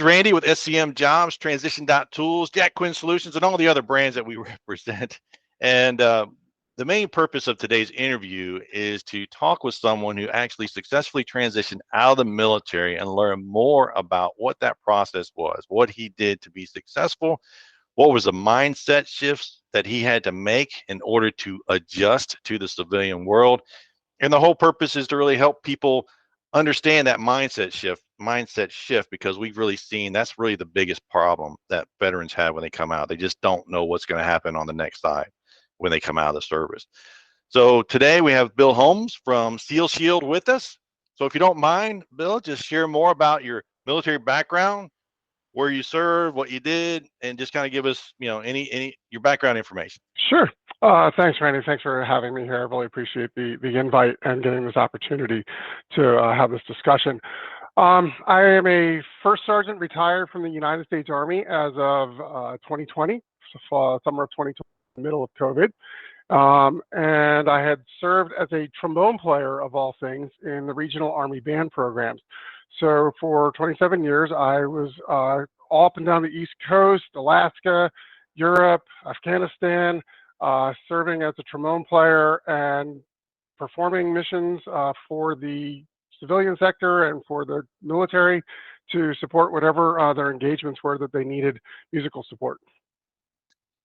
Randy with SCM Jobs, Transition Tools, Jack Quinn Solutions, and all the other brands that we represent. And the main purpose of today's interview is to talk with someone who actually successfully transitioned out of the military and learn more about what that process was, what he did to be successful, what was the mindset shifts that he had to make in order to adjust to the civilian world. And the whole purpose is to really help people understand that mindset shift, because we've really seen that's really the biggest problem that veterans have when they come out. They just don't know what's going to happen on the next side when they come out of the service. So today we have Bill Holmes from SEAL Shield with us. So if you don't mind, Bill, just share more about your military background, where you served, what you did, and just kind of give us, any your background information. Sure. Thanks, Randy. Thanks for having me here. I really appreciate the invite and getting this opportunity to have this discussion. I am a first sergeant retired from the United States Army as of 2020, summer of 2020, middle of COVID. And I had served as a trombone player, of all things, in the regional Army band programs. So for 27 years, I was all up and down the East Coast, Alaska, Europe, Afghanistan, serving as a trombone player and performing missions for the civilian sector and for the military to support whatever their engagements were that they needed musical support.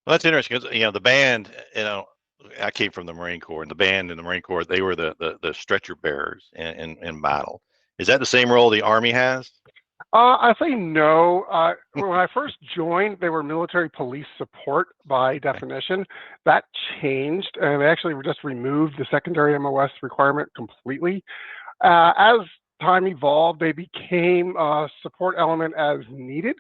Well, that's interesting because the band, I came from the Marine Corps, and the band in the Marine Corps, they were the stretcher bearers in battle. Is that the same role the Army has? I say no. When I first joined, they were military police support by definition. That changed, and they actually just removed the secondary MOS requirement completely. As time evolved, they became a support element as needed.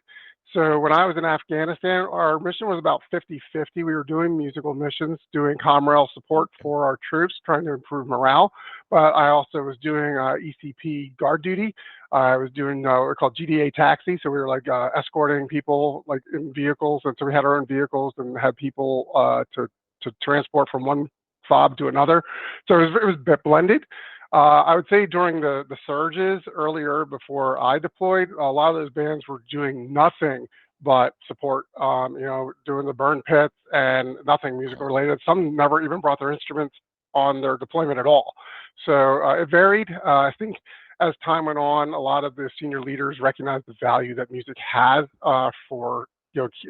So when I was in Afghanistan, our mission was about 50-50. We were doing musical missions, doing COMREL support for our troops, trying to improve morale. But I also was doing ECP guard duty. I was doing what we call GDA taxi. So we were like escorting people like in vehicles. And so we had our own vehicles and had people to transport from one fob to another. So it was a bit blended. I would say during the surges earlier before I deployed, a lot of those bands were doing nothing but support, doing the burn pits and nothing musical related. Some never even brought their instruments on their deployment at all. So it varied. I think as time went on, a lot of the senior leaders recognized the value that music has for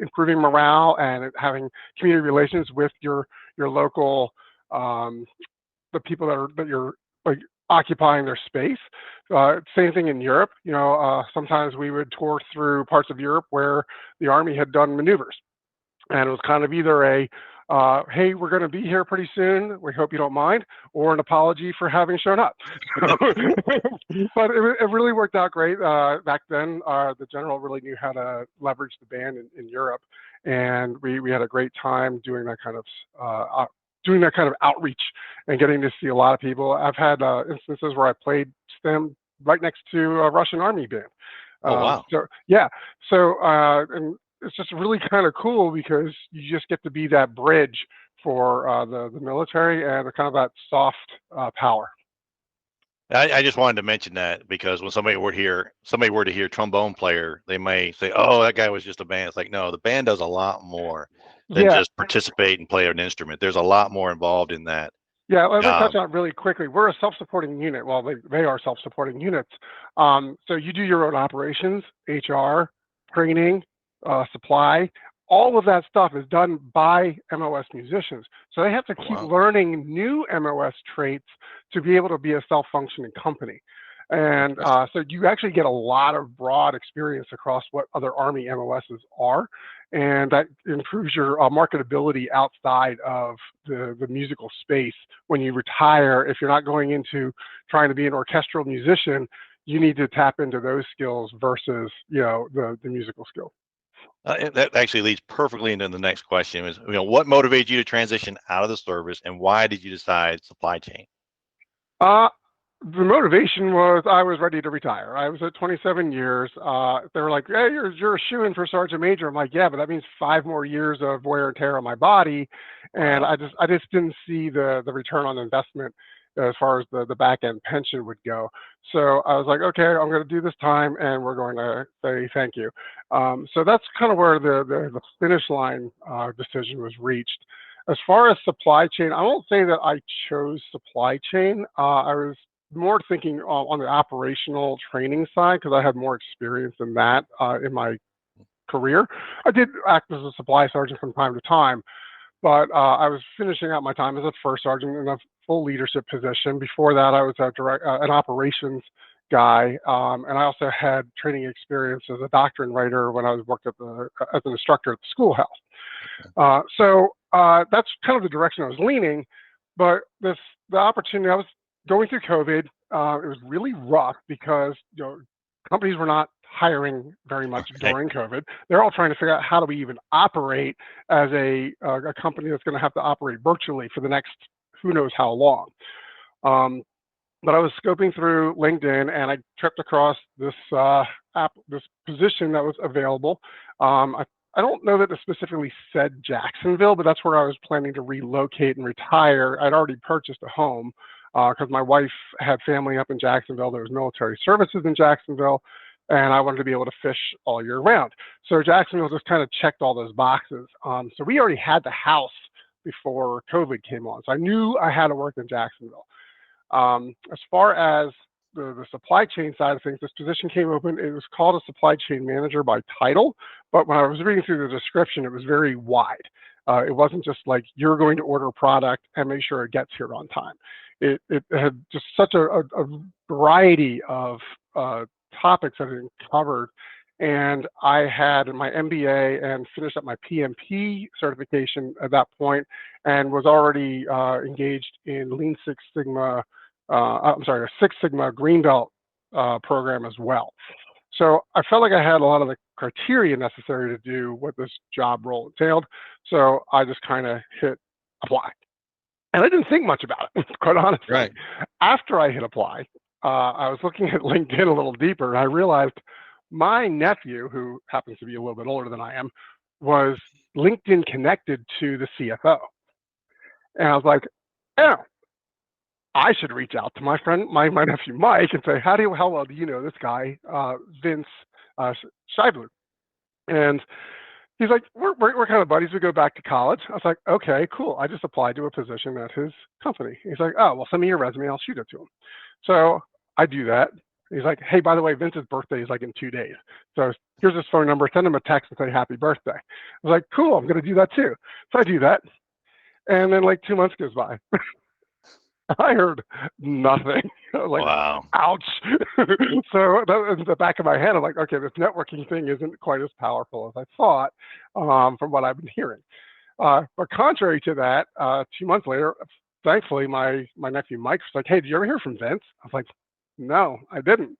improving morale and having community relations with your local the people that you're like occupying their space. Same thing in Europe. Sometimes we would tour through parts of Europe where the Army had done maneuvers, and it was kind of either a hey, we're going to be here pretty soon, we hope you don't mind, or an apology for having shown up. But it really worked out great. Back then, the general really knew how to leverage the band in Europe, and we had a great time doing that kind of outreach and getting to see a lot of people. I've had instances where I played STEM right next to a Russian Army band. Oh, wow. And it's just really kind of cool because you just get to be that bridge for the military and kind of that soft power. I just wanted to mention that because when somebody were to hear trombone player, they may say, "Oh, that guy was just a band." It's like, no, the band does a lot more than just participate and play an instrument. There's a lot more involved in that. Yeah, let me touch on it really quickly. We're a self-supporting unit. Well, they are self-supporting units. So you do your own operations, HR, training, supply. All of that stuff is done by MOS musicians. So they have to keep learning new MOS traits to be able to be a self-functioning company. And so you actually get a lot of broad experience across what other Army MOSs are, and that improves your marketability outside of the musical space. When you retire, if you're not going into trying to be an orchestral musician, you need to tap into those skills versus the musical skill. That actually leads perfectly into the next question: is what motivated you to transition out of the service, and why did you decide supply chain? The motivation was I was ready to retire. I was at 27 years. They were like, "Hey, you're a shoo-in for Sergeant Major." I'm like, "Yeah, but that means 5 more years of wear and tear on my body," and I just didn't see the return on investment as far as the back end pension would go. So I was like, okay, I'm going to do this time, and we're going to say thank you. So that's kind of where the finish line decision was reached. As far as supply chain, I won't say that I chose supply chain. I was more thinking on the operational training side because I had more experience in that in my career. I did act as a supply sergeant from time to time, but I was finishing out my time as a first sergeant in a full leadership position. Before that, I was an operations guy, and I also had training experience as a doctrine writer when I was worked as an instructor at the schoolhouse. So that's kind of the direction I was leaning. But the opportunity, I was going through COVID. It was really rough because companies were not hiring very much during COVID. They're all trying to figure out how do we even operate as a company that's going to have to operate virtually for the next who knows how long. But I was scoping through LinkedIn and I tripped across this this position that was available. I don't know that it specifically said Jacksonville, but that's where I was planning to relocate and retire. I'd already purchased a home because my wife had family up in Jacksonville. There was military services in Jacksonville, and I wanted to be able to fish all year round. So Jacksonville just kind of checked all those boxes. So we already had the house before COVID came on. So I knew I had to work in Jacksonville. As far as the supply chain side of things, this position came open. It was called a supply chain manager by title, but when I was reading through the description, it was very wide. It wasn't just like you're going to order a product and make sure it gets here on time. It had just such a variety of topics that it covered. And I had my MBA and finished up my PMP certification at that point and was already engaged in Lean Six Sigma, a Six Sigma Green Belt program as well. So I felt like I had a lot of the criteria necessary to do what this job role entailed. So I just kind of hit apply. And I didn't think much about it, quite honestly. Right. After I hit apply, I was looking at LinkedIn a little deeper, and I realized my nephew, who happens to be a little bit older than I am, was LinkedIn connected to the CFO. And I was like, oh, I should reach out to my friend, my nephew Mike, and say, how well do you know this guy, Vince Scheibler? And he's like, we're kind of buddies. We go back to college. I was like, okay, cool. I just applied to a position at his company. He's like, oh, well, send me your resume. I'll shoot it to him. So I do that. He's like, hey, by the way, Vince's birthday is like in 2 days. So here's his phone number. Send him a text and say happy birthday. I was like, cool. I'm going to do that too. So I do that. And then like 2 months goes by. I heard nothing. Like, wow. Ouch. So that was in the back of my head. I'm like, okay, this networking thing isn't quite as powerful as I thought from what I've been hearing. But contrary to that, 2 months later, thankfully, my nephew Mike was like, hey, did you ever hear from Vince? I was like, no, I didn't.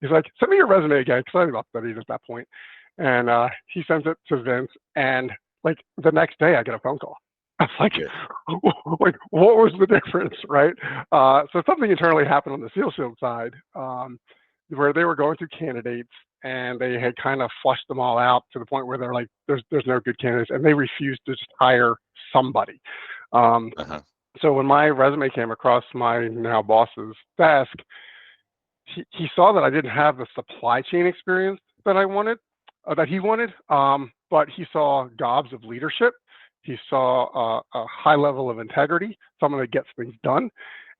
He's like, send me your resume again, because I was about 30 at that point. And he sends it to Vince. And like the next day, I get a phone call. I was like, like, what was the difference, right? So something internally happened on the Seal Shield side where they were going through candidates and they had kind of flushed them all out to the point where they're like, there's no good candidates, and they refused to just hire somebody. So when my resume came across my now boss's desk, he saw that I didn't have the supply chain experience that I wanted, that he wanted, but he saw gobs of leadership. He saw a high level of integrity, someone that gets things done.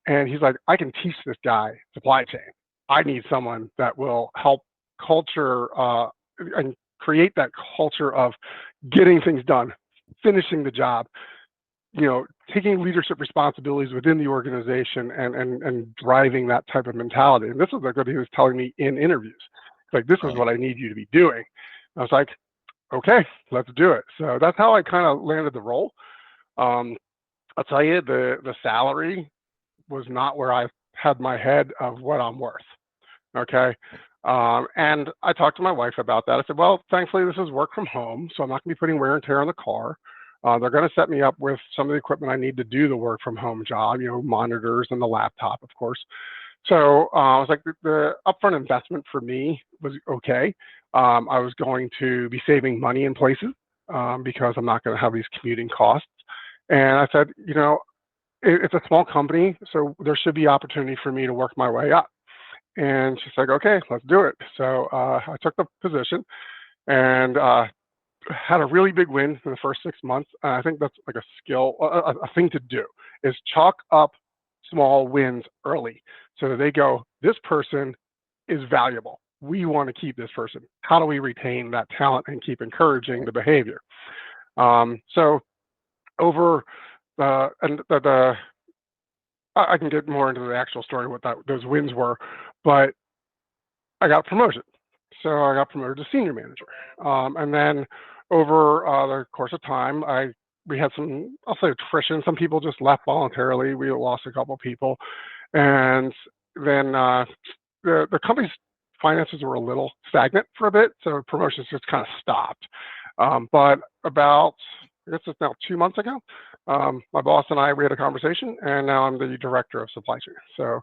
And he's like, I can teach this guy supply chain. I need someone that will help culture and create that culture of getting things done, finishing the job, taking leadership responsibilities within the organization and driving that type of mentality. And this is like what he was telling me in interviews. Like, this is what I need you to be doing. I was like, okay, let's do it. So that's how I kind of landed the role. I'll tell you, the salary was not where I had my head of what I'm worth. Okay. And I talked to my wife about that. I said, well, thankfully this is work from home, so I'm not gonna be putting wear and tear on the car. They're gonna set me up with some of the equipment I need to do the work from home job, monitors and the laptop, of course. So I was like, the upfront investment for me was okay. I was going to be saving money in places because I'm not going to have these commuting costs. And I said, it's a small company, so there should be opportunity for me to work my way up. And she's like, okay, let's do it. So I took the position and had a really big win in the first 6 months. I think that's like a skill, a thing to do, is chalk up small wins early so that they go, this person is valuable. We want to keep this person. How do we retain that talent and keep encouraging the behavior? So over I can get more into the actual story what those wins were, but I got promoted. So I got promoted to senior manager. And then over the course of time, we had some, I'll say, attrition. Some people just left voluntarily. We lost a couple people. And then the company's finances were a little stagnant for a bit, so promotions just kind of stopped. But about, I guess it's now 2 months ago, my boss and we had a conversation, and now I'm the director of supply chain. So,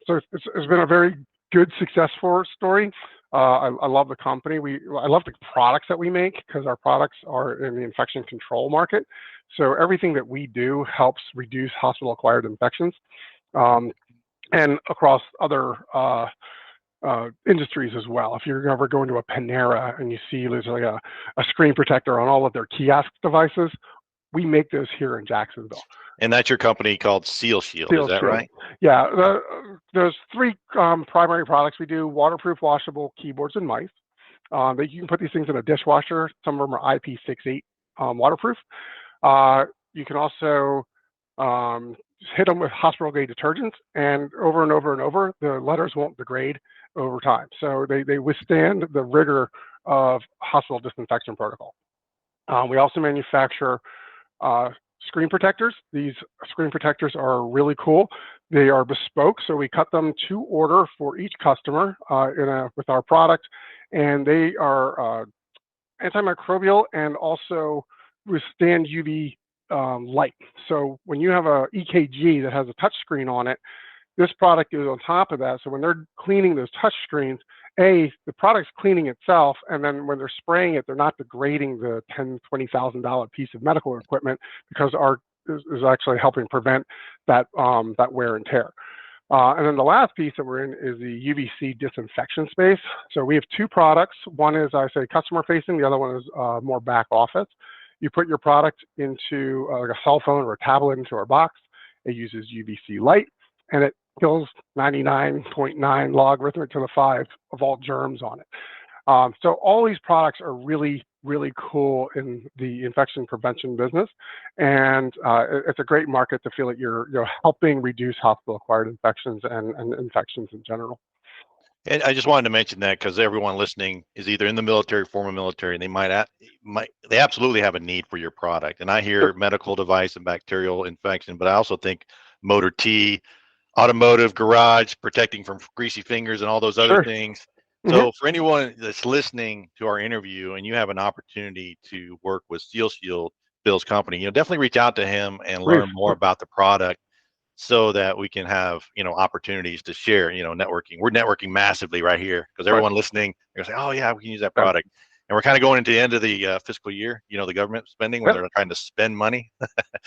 it's been a very good success story. I love the company. I love the products that we make because our products are in the infection control market. So everything that we do helps reduce hospital-acquired infections, and across other industries as well. If you're ever going to a Panera and you see there's like a screen protector on all of their kiosk devices, we make those here in Jacksonville. And that's your company called Seal Shield, is that right? Yeah, there's three primary products we do: waterproof, washable keyboards and mice. You can put these things in a dishwasher. Some of them are IP68 waterproof. You can also hit them with hospital grade detergents, and over and over and over, the letters won't degrade over time. So they withstand the rigor of hospital disinfection protocol. We also manufacture screen protectors. These screen protectors are really cool. They are bespoke, so we cut them to order for each customer with our product, and they are antimicrobial and also withstand UV light. So when you have a EKG that has a touch screen on it, this product is on top of that. So when they're cleaning those touch screens, the product's cleaning itself, and then when they're spraying it, they're not degrading the $10,000, $20,000 piece of medical equipment, because ours is actually helping prevent that wear and tear. And then the last piece that we're in is the UVC disinfection space. So we have two products. One is, I say, customer facing. The other one is more back office. You put your product into like a cell phone or a tablet into our box. It uses UVC light, and it kills 99.9 logarithmic to the 5 of all germs on it. So all these products are really, really cool in the infection prevention business, and it's a great market to feel that you're helping reduce hospital-acquired infections and infections in general. And I just wanted to mention that because everyone listening is either in the military, former military, and they absolutely have a need for your product. And I hear medical device and bacterial infection, but I also think motor T, automotive, garage, protecting from greasy fingers and all those other things. So for anyone that's listening to our interview and you have an opportunity to work with Seal Shield, Bill's company, definitely reach out to him and learn more about the product, so that we can have, opportunities to share, networking. We're networking massively right here because everyone listening, they're going to say, oh yeah, we can use that product. And we're kind of going into the end of the fiscal year, the government spending, where they're trying to spend money.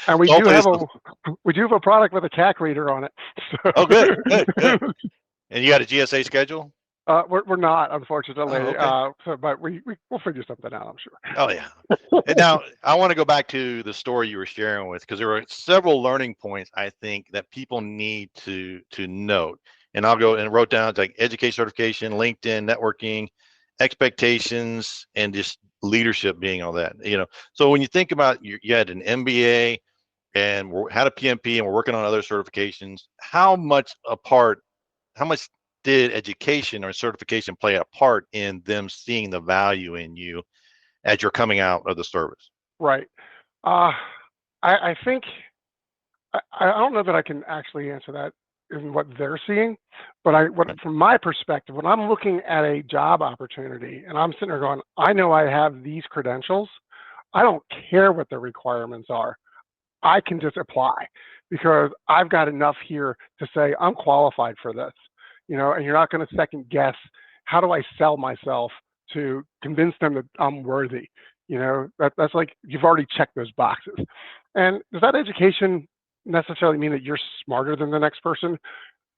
And we do have a product with a CAC reader on it. So. Oh, good. And you got a GSA schedule? We're not, unfortunately. Oh, okay. But we'll figure something out, I'm sure. Oh yeah. And now I want to go back to the story you were sharing with, because there were several learning points I think that people need to note. And I'll go and wrote down like education, certification, LinkedIn, networking, expectations, and just leadership being all that. So when you think about you had an MBA and had a PMP and we're working on other certifications, how much did education or certification play a part in them seeing the value in you as you're coming out of the service? Right. I think I don't know that I can actually answer that in what they're seeing, but from my perspective, when I'm looking at a job opportunity and I'm sitting there going, I know I have these credentials, I don't care what the requirements are. I can just apply because I've got enough here to say I'm qualified for this. And you're not going to second guess, how do I sell myself to convince them that I'm worthy? That's like, you've already checked those boxes. And does that education necessarily mean that you're smarter than the next person.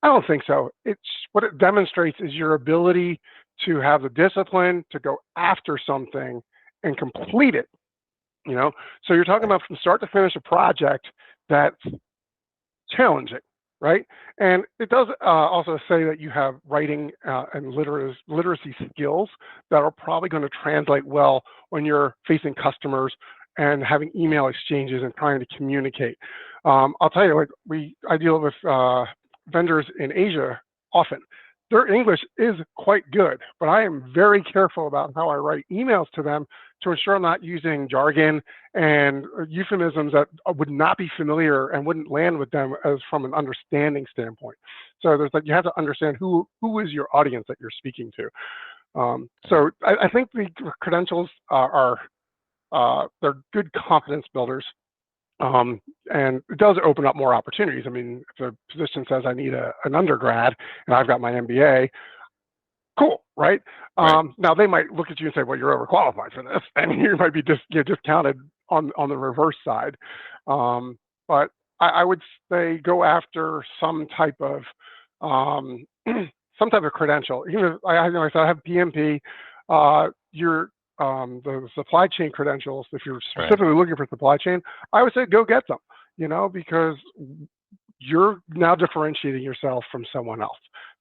I don't think so. It's what it demonstrates is your ability to have the discipline to go after something and complete it. So you're talking about from start to finish a project that's challenging, right? And it does also say that you have writing and literacy skills that are probably going to translate well when you're facing customers and having email exchanges and trying to communicate. I'll tell you, I deal with vendors in Asia often. Their English is quite good, but I am very careful about how I write emails to them to ensure I'm not using jargon and euphemisms that would not be familiar and wouldn't land with them as from an understanding standpoint. So you have to understand who is your audience that you're speaking to. So I think the credentials are they're good confidence builders. And it does open up more opportunities. I mean, if the position says I need an undergrad and I've got my MBA, cool, right? Now they might look at you and say, well, you're overqualified for this, and you might be discounted on the reverse side. But I would say go after some type of credential. Even if I have PMP, the supply chain credentials, if you're specifically looking for supply chain, I would say go get them, because you're now differentiating yourself from someone else.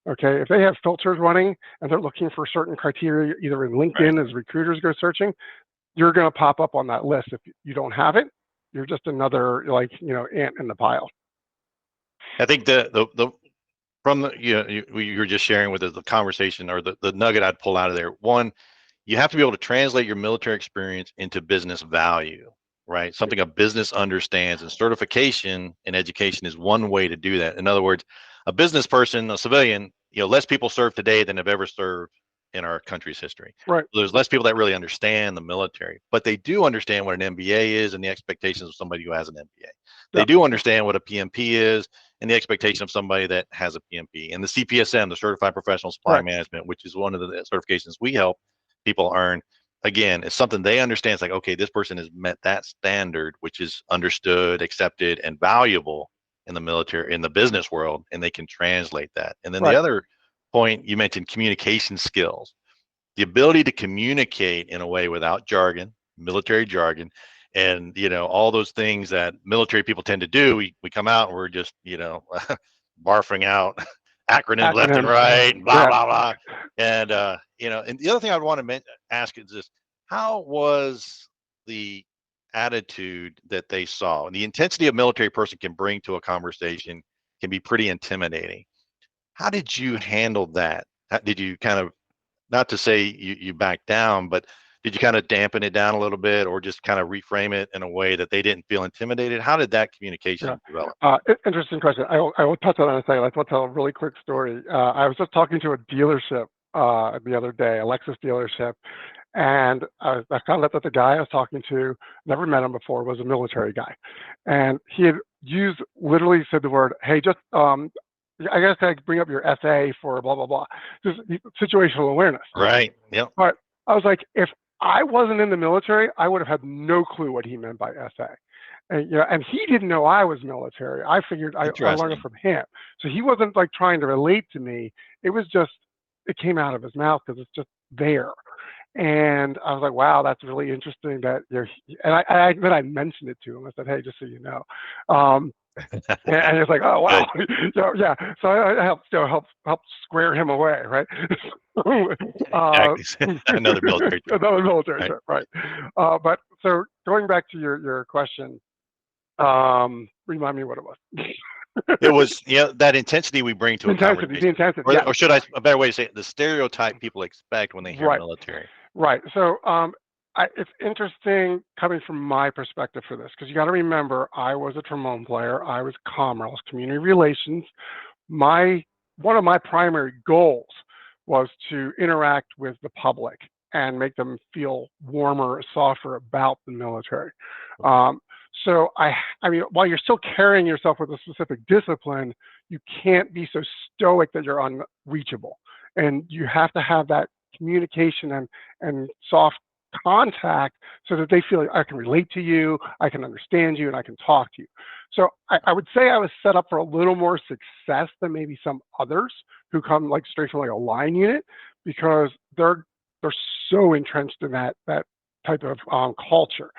Okay. If they have filters running and they're looking for certain criteria, either in LinkedIn as recruiters go searching, you're going to pop up on that list. If you don't have it, you're just another ant in the pile. I think from you were just sharing with us the conversation or the nugget I'd pull out of there. One, you have to be able to translate your military experience into business value, right? Something a business understands, and certification in education is one way to do that. In other words, a business person, a civilian, less people serve today than have ever served in our country's history. Right. So there's less people that really understand the military, but they do understand what an MBA is and the expectations of somebody who has an MBA. They do understand what a PMP is and the expectation of somebody that has a PMP. And the CPSM, the Certified Professional Supply Management, which is one of the certifications we help people earn, again, it's something they understand. It's like, okay, this person has met that standard, which is understood, accepted, and valuable in the military, in the business world, and they can translate that. And then the other point you mentioned, communication skills, the ability to communicate in a way without jargon, military jargon, and all those things that military people tend to do. We come out and we're just barfing out acronyms left and right, and blah blah blah. And and the other thing I'd want to ask is this: how was the attitude that they saw, and the intensity a military person can bring to a conversation can be pretty intimidating? How did you handle that? Did you kind of, not to say you back down, but did you kind of dampen it down a little bit, or just kind of reframe it in a way that they didn't feel intimidated? How did that communication develop? Interesting question. I will touch on that in a second. I just want to tell a really quick story. I was just talking to a dealership the other day, a Lexus dealership, and I found out that the guy I was talking to, never met him before, was a military guy, and he had literally said the word, "Hey, just I guess I bring up your SA for blah blah blah," just situational awareness. Right. Yep. But I was like, if I wasn't in the military, I would have had no clue what he meant by SA. And he didn't know I was military. I figured I learned it from him. So he wasn't like trying to relate to me. It was just, it came out of his mouth because it's just there. And I was like, wow, that's really interesting that and then I mentioned it to him. I said, hey, just so you know. And it's like, oh wow, so yeah. So I helped square him away, right? Another military trip. Another military trip, right? But so going back to your question, remind me what it was. It was that intensity we bring to a conversation. The intensity, or should a better way to say it, the stereotype people expect when they hear military. Right. So it's interesting coming from my perspective for this, because you got to remember, I was a trombone player. I was commerce, community relations. One of my primary goals was to interact with the public and make them feel warmer, softer about the military. So I mean, while you're still carrying yourself with a specific discipline, you can't be so stoic that you're unreachable. And you have to have that communication and soft contact so that they feel like I can relate to you, I can understand you, and I can talk to you. So I would say I was set up for a little more success than maybe some others who come like straight from like a line unit, because they're so entrenched in that type of culture.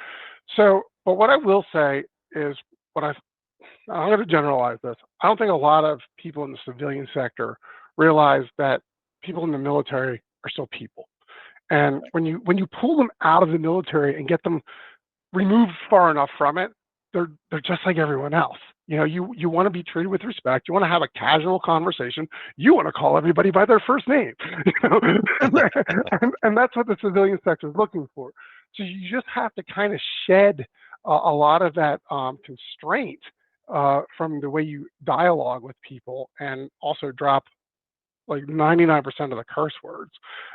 So, but what I will say is, what I'm going to generalize this. I don't think a lot of people in the civilian sector realize that people in the military are still people. And when you pull them out of the military and get them removed far enough from it, they're just like everyone else. You know, you want to be treated with respect. You want to have a casual conversation. You want to call everybody by their first name. You know? and that's what the civilian sector is looking for. So you just have to kind of shed a lot of that constraint from the way you dialogue with people, and also drop like 99% of the curse words.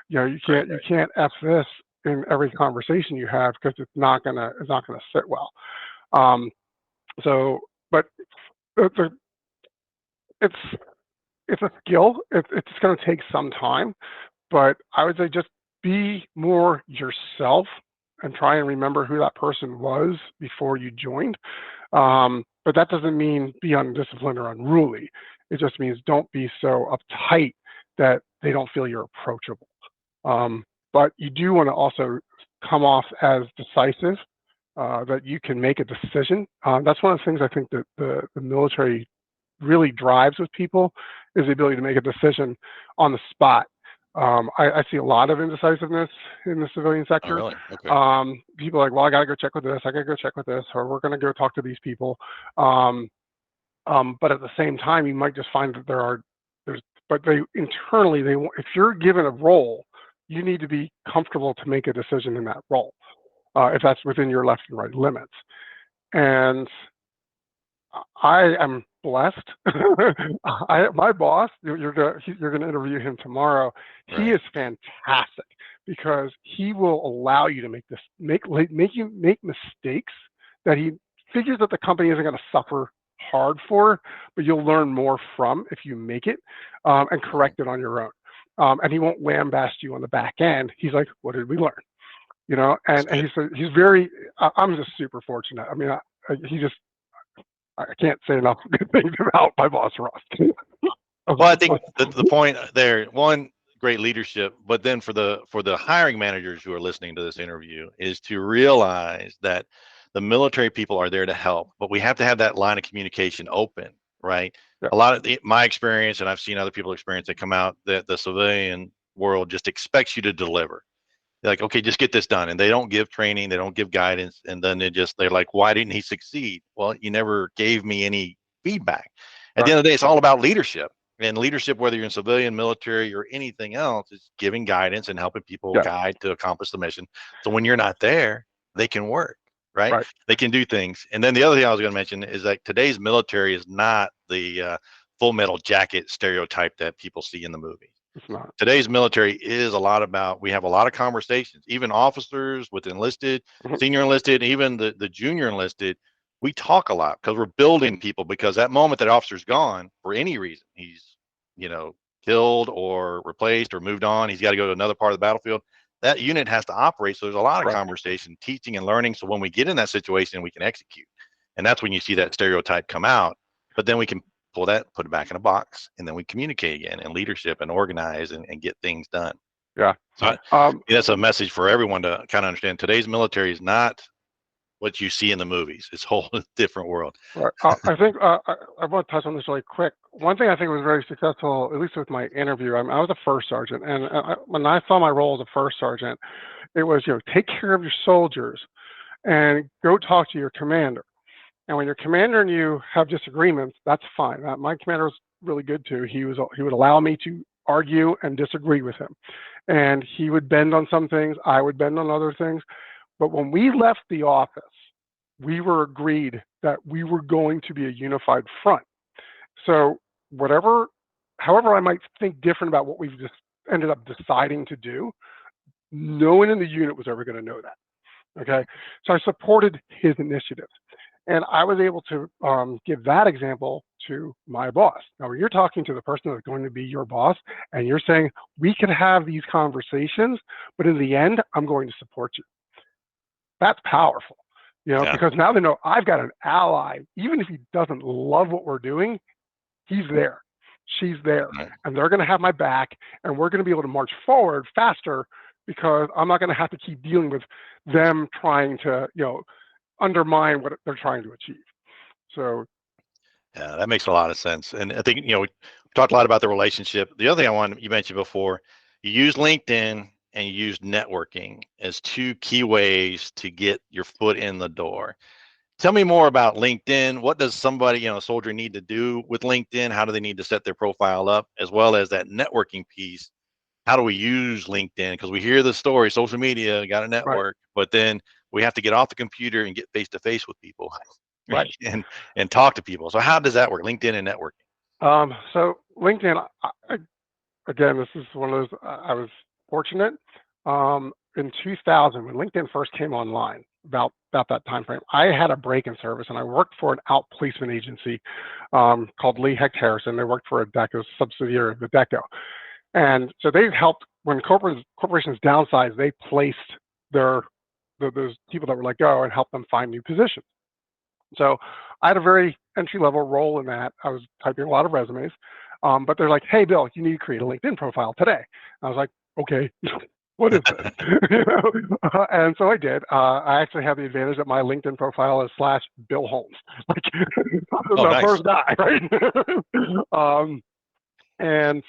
You know, you can't F this in every conversation you have, because it's not gonna sit well. So, but it's a skill. It's going to take some time, but I would say just be more yourself and try and remember who that person was before you joined. But that doesn't mean be undisciplined or unruly. It just means don't be so uptight that they don't feel you're approachable. But you do want to also come off as decisive, that you can make a decision. That's one of the things I think that the military really drives with people, is the ability to make a decision on the spot. I see a lot of indecisiveness in the civilian sector. Oh, really? Okay. People are like, well, I got to go check with this, I got to go check with this, or we're going to go talk to these people. But at the same time, you might just find that but they internally, if you're given a role, you need to be comfortable to make a decision in that role, if that's within your left and right limits. And I am blessed. My boss, you're going to interview him tomorrow. Right. He is fantastic, because he will allow you to make mistakes that he figures that the company isn't going to suffer hard for, but you'll learn more from if you make it, and correct it on your own. And he won't lambaste you on the back end. He's like, what did we learn? You know, and he's very, I'm just super fortunate. I mean, I can't say enough good things about my boss, Ross. Well, I think the point there, one, great leadership, but then for the hiring managers who are listening to this interview, is to realize that the military people are there to help, but we have to have that line of communication open, right? Yeah. A lot of my experience, and I've seen other people experience that come out, that the civilian world just expects you to deliver. They're like, okay, just get this done. And they don't give training, they don't give guidance. And then they're like, why didn't he succeed? Well, you never gave me any feedback. At the end of the day, it's all about leadership. And leadership, whether you're in civilian, military, or anything else, is giving guidance and helping people guide to accomplish the mission. So when you're not there, they can work, right? They can do things. And then the other thing I was going to mention is like today's military is not the Full Metal Jacket stereotype that people see in the movies. It's not. Today's military is a lot about, we have a lot of conversations, even officers with enlisted, senior enlisted, even the junior enlisted. We talk a lot because we're building people, because that moment that officer's gone for any reason, he's, killed or replaced or moved on, he's got to go to another part of the battlefield. That unit has to operate. So there's a lot of conversation, teaching and learning. So when we get in that situation, we can execute. And that's when you see that stereotype come out. But then we can pull that, put it back in a box, and then we communicate again, and leadership, and organize, and get things done. Yeah. So that's a message for everyone to kind of understand. Today's military is not what you see in the movies. It's a whole different world. Right. I think I want to touch on this really quick. One thing I think was very successful, at least with my interview, I was a first sergeant, and when I saw my role as a first sergeant, it was, take care of your soldiers and go talk to your commander. And when your commander and you have disagreements, that's fine. My commander was really good too. He would allow me to argue and disagree with him, and he would bend on some things, I would bend on other things. But when we left the office, we were agreed that we were going to be a unified front. So however I might think different about what we've just ended up deciding to do, no one in the unit was ever going to know that. Okay. So I supported his initiative, and I was able to give that example to my boss. Now, when you're talking to the person that's going to be your boss and you're saying, we can have these conversations, but in the end, I'm going to support you. That's powerful, Yeah. because now they know I've got an ally. Even if he doesn't love what we're doing, he's there. She's there. Right. And they're going to have my back, and we're going to be able to march forward faster because I'm not going to have to keep dealing with them trying to, undermine what they're trying to achieve. So Yeah, that makes a lot of sense. And I think, we talked a lot about the relationship. The other thing you mentioned before, you use LinkedIn and you use networking as two key ways to get your foot in the door. Tell me more about LinkedIn. What does somebody, a soldier, need to do with LinkedIn? How do they need to set their profile up, as well as that networking piece? How do we use LinkedIn? Because we hear the story, social media, got a right, network, but then we have to get off the computer and get face to face with people, right. and talk to people. So how does that work? LinkedIn and networking. So LinkedIn, again, this is one of those. I was fortunate. In 2000, when LinkedIn first came online, about that time frame, I had a break-in service, and I worked for an outplacement agency called Lee Hecht Harrison. They worked for a DECO subsidiary of the DECO, and so they helped when corporations downsized. They placed those people that were let go and helped them find new positions. So I had a very entry-level role in that. I was typing a lot of resumes, but they're like, "Hey, Bill, you need to create a LinkedIn profile today." I was like, "Okay, what is this?" And so I did. I actually have the advantage that my LinkedIn profile is /Bill Holmes, like Oh, the nice. first guy, right? And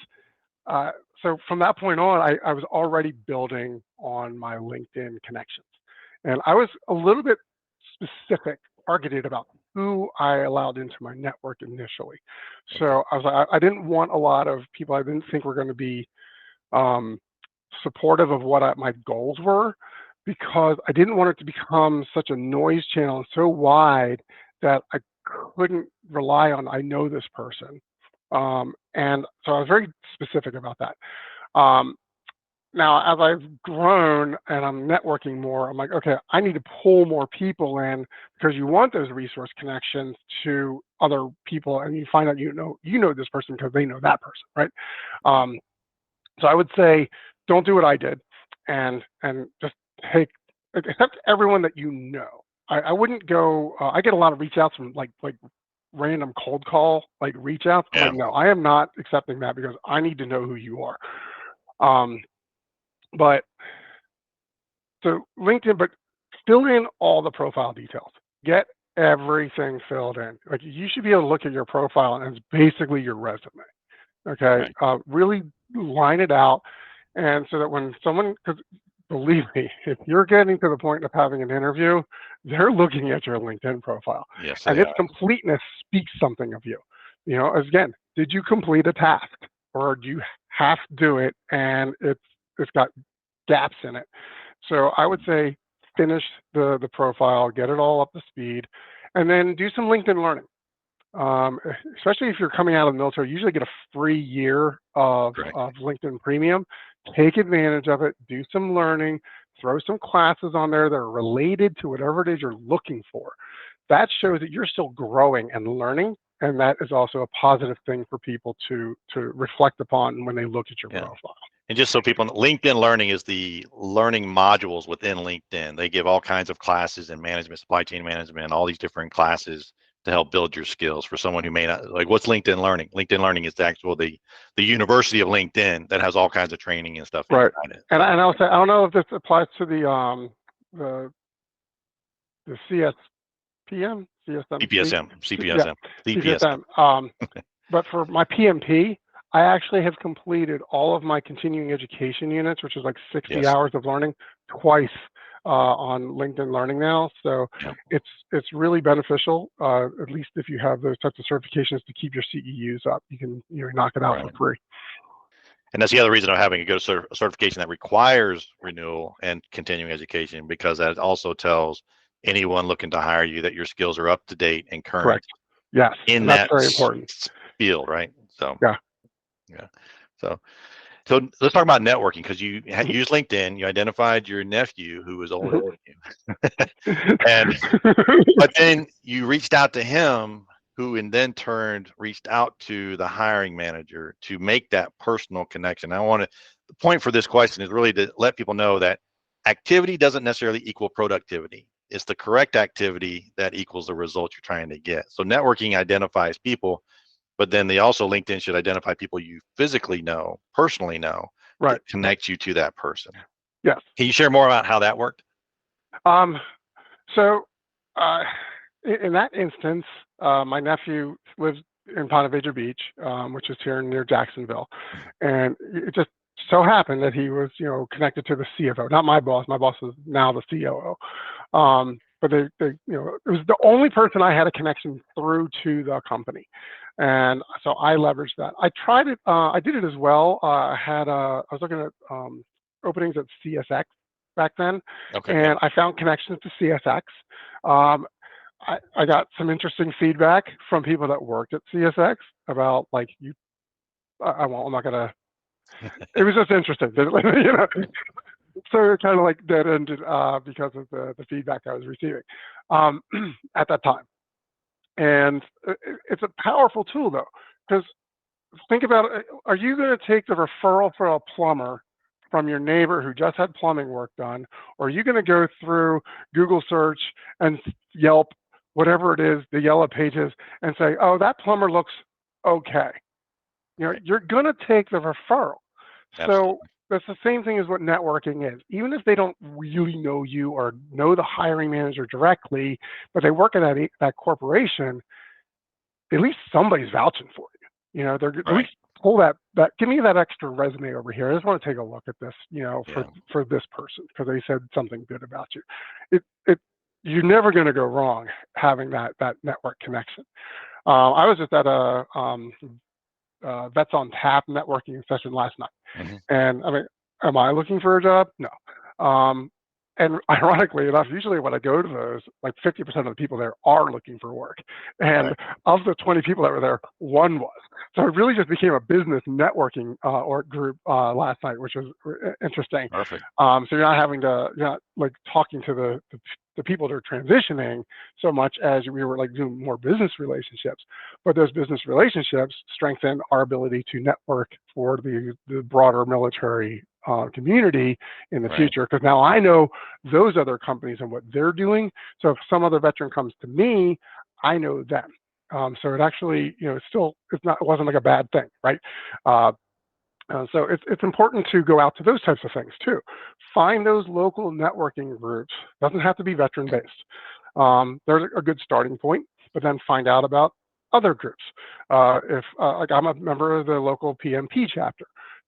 so from that point on, I was already building on my LinkedIn connections, and I was a little bit specific, targeted about who I allowed into my network initially. So I was like, I didn't want a lot of people I didn't think were going to be supportive of what my goals were, because I didn't want it to become such a noise channel and so wide that I couldn't rely on, I know this person. And so I was very specific about that. Now, as I've grown and I'm networking more, I'm like, okay, I need to pull more people in, because you want those resource connections to other people, and you find out you know this person because they know that person, right? So I would say, don't do what I did, and just accept everyone that you know. I wouldn't go. I get a lot of reach outs from like random cold call reach outs. I'm like, no, I am not accepting that, because I need to know who you are. But so LinkedIn, but fill in all the profile details. Get everything filled in. Like, you should be able to look at your profile and it's basically your resume. Okay. Right. Really line it out. And so that when someone, because believe me, if you're getting to the point of having an interview, they're looking at your LinkedIn profile. Yes, And they its are. completeness speaks something of you. Again, did you complete a task, or do you half do it and it's got gaps in it? So I would say finish the profile, get it all up to speed, and then do some LinkedIn learning. Especially if you're coming out of the military, you usually get a free year of Correct. LinkedIn Premium. Take advantage of it, do some learning, throw some classes on there that are related to whatever it is you're looking for. That shows that you're still growing and learning, and that is also a positive thing for people to reflect upon when they look at your profile. And just so people know, LinkedIn Learning is the learning modules within LinkedIn. They give all kinds of classes in management, supply chain management, all these different classes to help build your skills. For someone who may not, like, what's LinkedIn Learning? LinkedIn Learning is the university of LinkedIn that has all kinds of training and stuff Right. inside it. And I'll say, I don't know if this applies to the CSPM, CPSM. CPSM. But for my PMP, I actually have completed all of my continuing education units, which is like 60 hours of learning, twice on LinkedIn Learning now. So it's really beneficial, at least if you have those types of certifications, to keep your CEUs up. You can knock it out for free. And that's the other reason of having a good certification that requires renewal and continuing education, because that also tells anyone looking to hire you that your skills are up to date and current. Correct. Yes. In that's that very important field, right? So yeah. So let's talk about networking, because you used LinkedIn. You identified your nephew who was older than you, but then you reached out to him who in then turned reached out to the hiring manager to make that personal connection. The point for this question is really to let people know that activity doesn't necessarily equal productivity. It's the correct activity that equals the result you're trying to get. So networking identifies people, but then LinkedIn should identify people you physically know, personally know, Right. that connect you to that person. Yes. Can you share more about how that worked? So in that instance, my nephew lives in Ponte Vedra Beach, which is here near Jacksonville, and it just so happened that he was, connected to the CFO, not my boss. My boss is now the COO. But they, it was the only person I had a connection through to the company, and so I leveraged that. I tried it. I did it as well. I was looking at openings at CSX back then, Okay. and I found connections to CSX. I got some interesting feedback from people that worked at CSX about I'm not gonna. It was just interesting, So it kind of like dead ended because of the feedback I was receiving at that time. And it's a powerful tool though, because think about it. Are you going to take the referral for a plumber from your neighbor who just had plumbing work done, or are you going to go through Google search and Yelp, whatever it is, the Yellow Pages, and say, oh, that plumber looks okay? You're going to take the referral. Absolutely. So that's the same thing as what networking is. Even if they don't really know you or know the hiring manager directly, but they work at that corporation, at least somebody's vouching for you. They're Right. at least pull that. Give me that extra resume over here. I just want to take a look at this. For this person because they said something good about you. You're never going to go wrong having that network connection. I was just at a Vets on Tap networking session last night. Mm-hmm. And I mean, am I looking for a job? No. And ironically enough, usually when I go to those, like 50% of the people there are looking for work. And Right. of the 20 people that were there, one was. So it really just became a business networking group last night, which was interesting. Perfect. So you're not like talking to the people that are transitioning so much as we were like doing more business relationships, but those business relationships strengthen our ability to network for the broader military community in the Right. future. Because now I know those other companies and what they're doing. So if some other veteran comes to me, I know them. So it actually, it wasn't like a bad thing, right? So it's important to go out to those types of things too. Find those local networking groups. Doesn't have to be veteran based. They're a good starting point, but then find out about other groups. Like I'm a member of the local PMP chapter,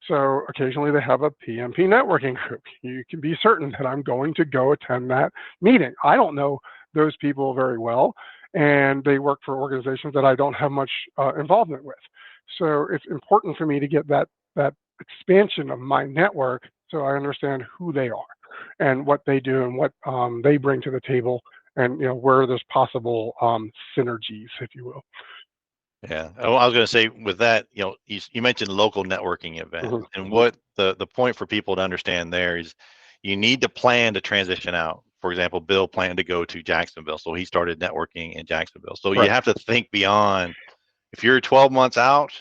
so occasionally they have a PMP networking group. You can be certain that I'm going to go attend that meeting. I don't know those people very well, and they work for organizations that I don't have much involvement with. So it's important for me to get that expansion of my network so I understand who they are and what they do and what they bring to the table, and where there's possible synergies, if you will. Yeah. Oh, I was going to say with that, you mentioned local networking events, Mhm. and what the point for people to understand there is you need to plan to transition out. For example, Bill planned to go to Jacksonville, so he started networking in Jacksonville. So Right. you have to think beyond. If you're 12 months out,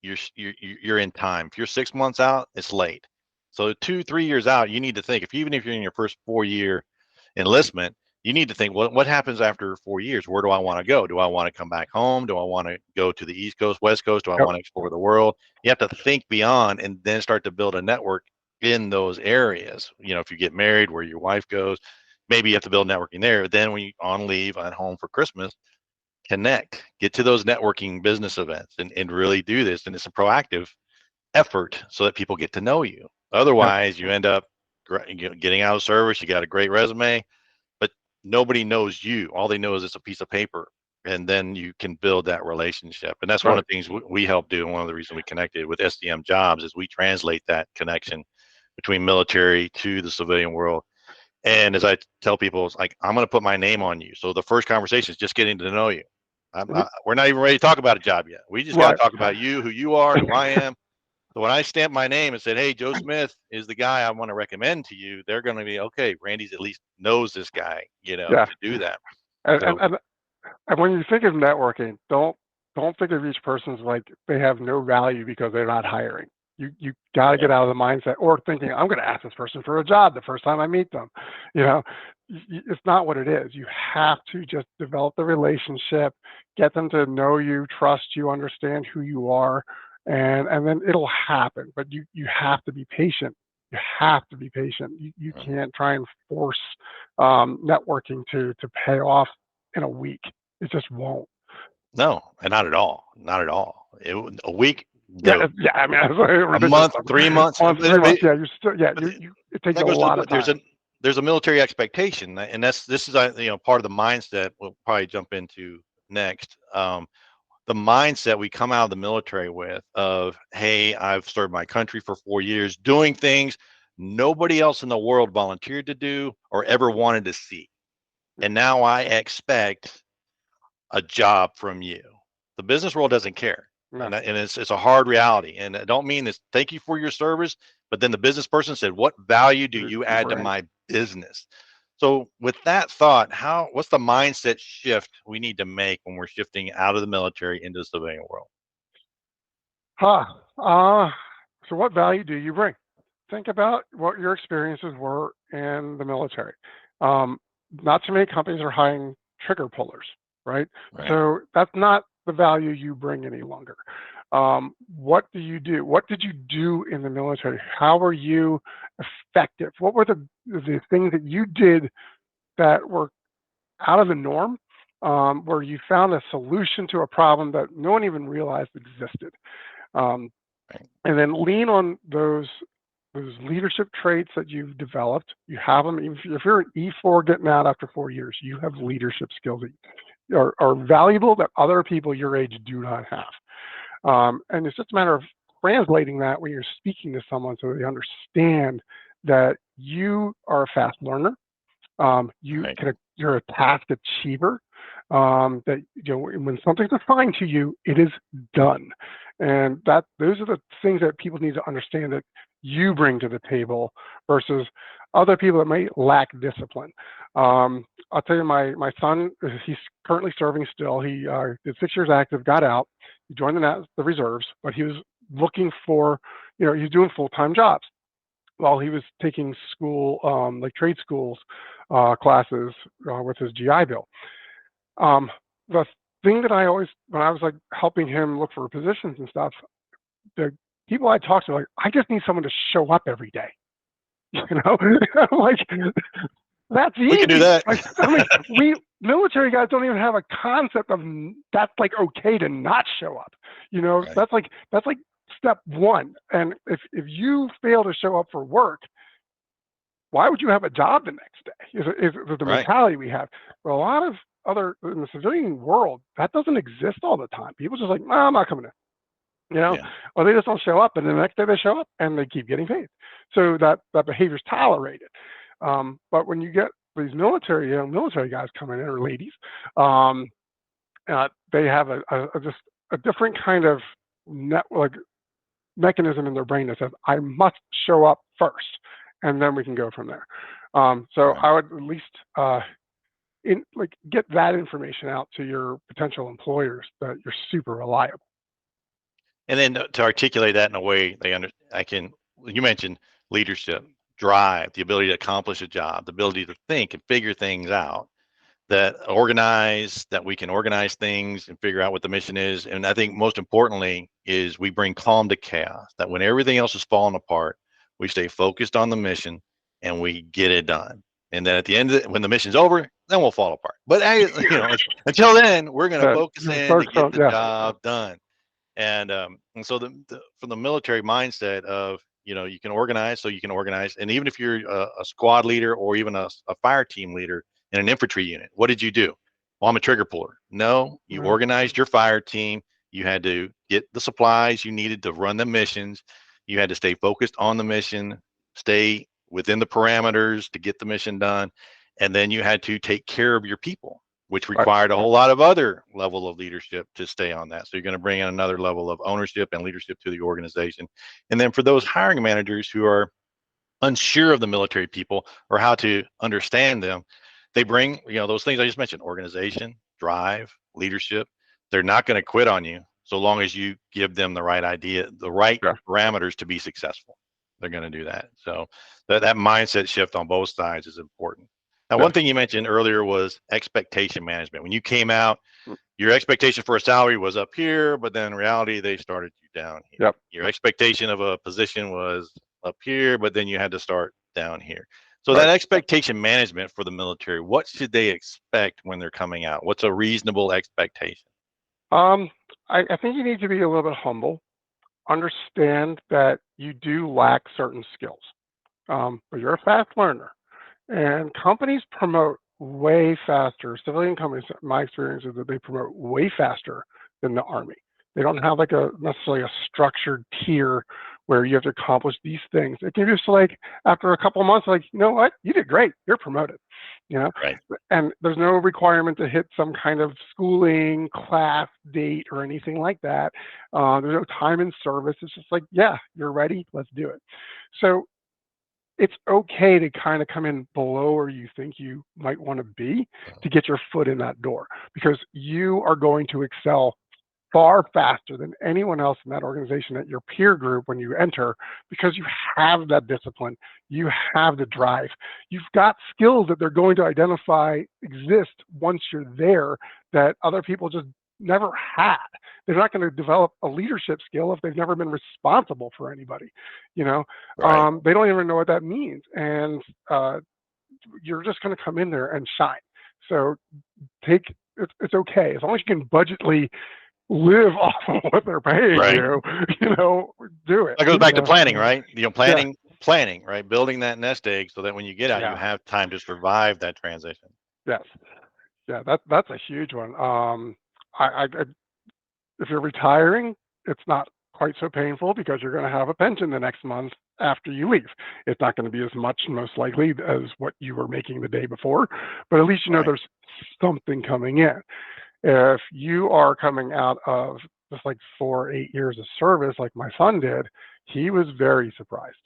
you're in time. If you're 6 months out, it's late. So 2-3 years out, you need to think. Even if you're in your first 4-year enlistment, you need to think, what happens after 4 years? Where do I want to go? Do I want to come back home? Do I want to go to the East Coast, West Coast? Do I Yep. want to explore the world? You have to think beyond and then start to build a network in those areas. If you get married, where your wife goes, maybe you have to build networking there. Then when you on leave, at home for Christmas, get to those networking business events and really do this. And it's a proactive effort so that people get to know you. Otherwise, you end up getting out of service. You got a great resume, but nobody knows you. All they know is it's a piece of paper. And then you can build that relationship. And that's one of the things we help do. And one of the reasons we connected with SDM Jobs is we translate that connection between military to the civilian world. And as I tell people, it's like, I'm going to put my name on you. So the first conversation is just getting to know you. We're not even ready to talk about a job yet. We just got to talk about you, who you are, who I am. So when I stamp my name and said, hey, Joe Smith is the guy I want to recommend to you, they're going to be, okay, Randy's at least knows this guy, to do that. And when you think of networking, don't think of each person as like they have no value because they're not hiring. You got to get out of the mindset or thinking I'm going to ask this person for a job the first time I meet them. You know, it's not what it is. You have to just develop the relationship, get them to know you, trust you, understand who you are, and then it'll happen. But you have to be patient. You have to be patient. You can't try and force networking to pay off in a week. It just won't. No, and not at all. Not at all. A week, Yeah, no, yeah. I mean, it's like a ridiculous. month, 3 months. Month, 3 months. Yeah, you're still. Yeah, you. It takes That a goes to the lot of point. time. There's a military expectation, and this is part of the mindset we'll probably jump into next. The mindset we come out of the military with of, hey, I've served my country for 4 years, doing things nobody else in the world volunteered to do or ever wanted to see, and now I expect a job from you. The business world doesn't care. No. And it's a hard reality. And I don't mean this, thank you for your service, but then the business person said, what value do you add to Right. my business? So with that thought, what's the mindset shift we need to make when we're shifting out of the military into the civilian world? Huh. So what value do you bring? Think about what your experiences were in the military. Um, Not too many companies are hiring trigger pullers, right? Right. So that's not the value you bring any longer. What do you do? What did you do in the military? How were you effective? What were the things that you did that were out of the norm, where you found a solution to a problem that no one even realized existed? Um, Right. and then lean on those leadership traits that you've developed. You have them. If you're an E4 getting out after 4 years, you have leadership skills that are valuable that other people your age do not have. And it's just a matter of translating that when you're speaking to someone so they understand that you are a fast learner. Right. You're a task achiever. That when something's assigned to you, it is done, and those are the things that people need to understand that you bring to the table versus other people that may lack discipline. I'll tell you, my son, he's currently serving still. He did 6 years active, got out, he joined the reserves, but he was looking for, he's doing full-time jobs while he was taking school, like trade schools classes with his GI Bill. The thing that I always, when I was like helping him look for positions and stuff, the people I talked to, like, I just need someone to show up every day. I'm like, that's easy. We can do that. Like, I mean, we military guys don't even have a concept of that's like okay to not show up. Right. That's like step one. And if you fail to show up for work, why would you have a job the next day? Is the Right. mentality we have. But a lot of in the civilian world, that doesn't exist all the time. People just like, I'm not coming in. Yeah. Or they just don't show up, and the next day they show up and they keep getting paid. So that behavior is tolerated. But when you get these military guys coming in, or ladies, they have just a different kind of mechanism in their brain that says, I must show up first, and then we can go from there. So Right. I would at least get that information out to your potential employers that you're super reliable. And then to articulate that in a way you mentioned leadership, drive, the ability to accomplish a job, the ability to think and figure things out, that we can organize things and figure out what the mission is. And I think most importantly is we bring calm to chaos, that when everything else is falling apart, we stay focused on the mission and we get it done. And then at the end of when the mission's over, then we'll fall apart. But until then, we're going to focus in to get the job done. And so from the military mindset of, you can organize, and even if you're a squad leader or even a fire team leader in an infantry unit, what did you do? Well, I'm a trigger puller. No, you organized your fire team. You had to get the supplies you needed to run the missions. You had to stay focused on the mission, stay within the parameters to get the mission done, and then you had to take care of your people, which required a whole lot of other level of leadership to stay on that. So you're going to bring in another level of ownership and leadership to the organization. And then for those hiring managers who are unsure of the military people or how to understand them, they bring, those things I just mentioned: organization, drive, leadership, they're not going to quit on you so long as you give them the right idea, the right Yeah. parameters to be successful. They're going to do that. So that mindset shift on both sides is important. Now, Yeah. one thing you mentioned earlier was expectation management. When you came out, Mm. your expectation for a salary was up here, but then in reality, they started you down here. Yep. Your expectation of a position was up here, but then you had to start down here. So Right. that expectation management for the military, what should they expect when they're coming out? What's a reasonable expectation? I think you need to be a little bit humble. Understand that you do lack certain skills, but you're a fast learner. And companies promote way faster. Civilian companies, my experience is that they promote way faster than the Army. They don't have like a necessarily a structured tier where you have to accomplish these things. It can be just like after a couple of months, like, you know what, you did great, you're promoted. You know, Right. and there's no requirement to hit some kind of schooling class date or anything like that. There's no time in service. It's just like, yeah, you're ready, let's do it. So it's okay to kind of come in below where you think you might want to be to get your foot in that door, because you are going to excel far faster than anyone else in that organization at your peer group when you enter, because you have that discipline, you have the drive, you've got skills that they're going to identify exist once you're there that other people just never had. They're not going to develop a leadership skill if they've never been responsible for anybody. You know, Right. they don't even know what that means, and you're just going to come in there and shine. So take it's okay as long as you can budgetly live off of what they're paying Right. you know, do it. That goes back to know? planning, right? Yeah, Planning, right? Building that nest egg so that when you get out, you yeah, have time to survive that transition. yes, yeah. That's a huge one. I if you're retiring, it's not quite so painful because you're going to have a pension the next month after you leave. It's not going to be as much, most likely, as what you were making the day before, but at least you know Right. there's something coming in. If you are coming out of just like 4 or 8 years of service, like my son did, he was very surprised.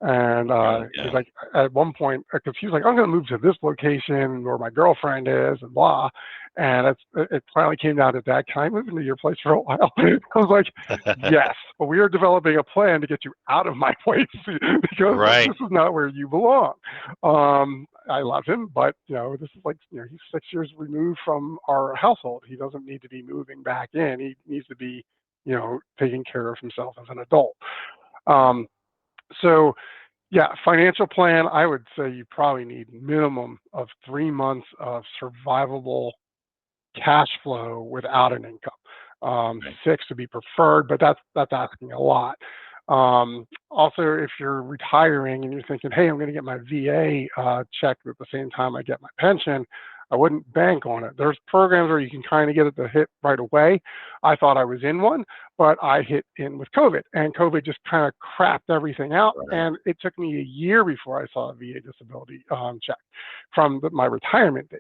And Good. he's Yeah. like, at one point, because he was like, I'm going to move to this location where my girlfriend is, and blah. And it finally came down to, Dad, can I move into your place for a while? I was like, yes, but we are developing a plan to get you out of my place because Right. this is not where you belong. I love him, but you know, this is like, you know, he's 6 years removed from our household. He doesn't need to be moving back in. He needs to be, you know, taking care of himself as an adult. Um, so yeah, financial plan, I would say you probably need minimum of 3 months of survivable cash flow without an income. Right. 6 would be preferred, but that's asking a lot. Also, if you're retiring and you're thinking, hey, I'm going to get my VA checked at the same time I get my pension, I wouldn't bank on it. There's programs where you can kind of get it to hit right away. I thought I was in one, but I hit in with COVID, and COVID just kind of crapped everything out. Right. And it took me a year before I saw a VA disability check from my retirement date.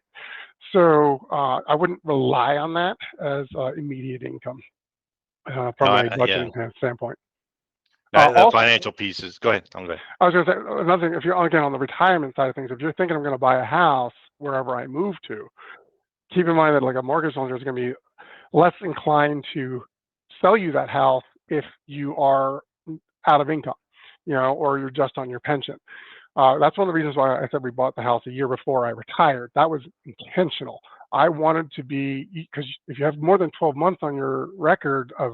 So I wouldn't rely on that as immediate income from a Yeah. budgeting standpoint. The Also, financial pieces. Go ahead. I'm good. I was going to say another thing. If you're again on the retirement side of things, if you're thinking I'm going to buy a house wherever I move to, keep in mind that like a mortgage lender is going to be less inclined to sell you that house if you are out of income, you know, or you're just on your pension. That's one of the reasons why I said we bought the house a year before I retired. That was intentional. I wanted to be, because if you have more than 12 months on your record of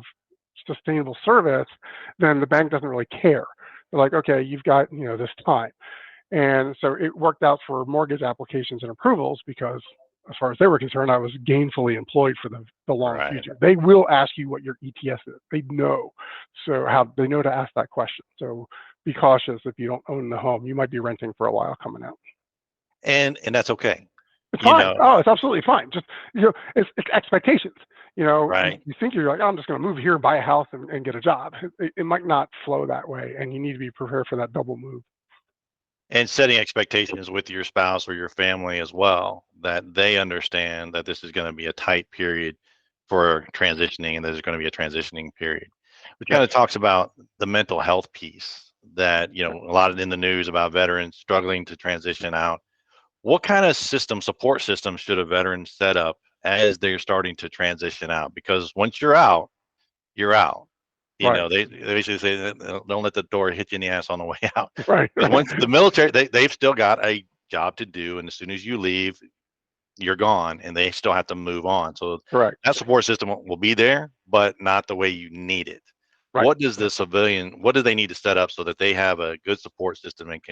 sustainable service, then the bank doesn't really care. They're like, okay, you've got, you know, this time. And so it worked out for mortgage applications and approvals because as far as they were concerned, I was gainfully employed for the long Right. future. They will ask you what your ETS is. They know. So they know to ask that question. So be cautious if you don't own the home. You might be renting for a while coming out. And that's okay. It's You fine. know. Oh, it's absolutely fine. Just, you know, it's expectations. You know, Right. you think you're like, oh, I'm just going to move here, buy a house, and get a job. It might not flow that way, and you need to be prepared for that double move. And setting expectations with your spouse or your family as well, that they understand that this is going to be a tight period for transitioning and there's going to be a transitioning period. Which Yes. kind of talks about the mental health piece that, you know, a lot in the news about veterans struggling to transition out. What kind of support system should a veteran set up as they're starting to transition out, because once you're out, you're out. Right. They basically say that don't let the door hit you in the ass on the way out. Right. Because once the military, they've still got a job to do, and as soon as you leave, you're gone, and they still have to move on. So Correct. that support system will be there, but not the way you need it. Right. What do they need to set up so that they have a good support system and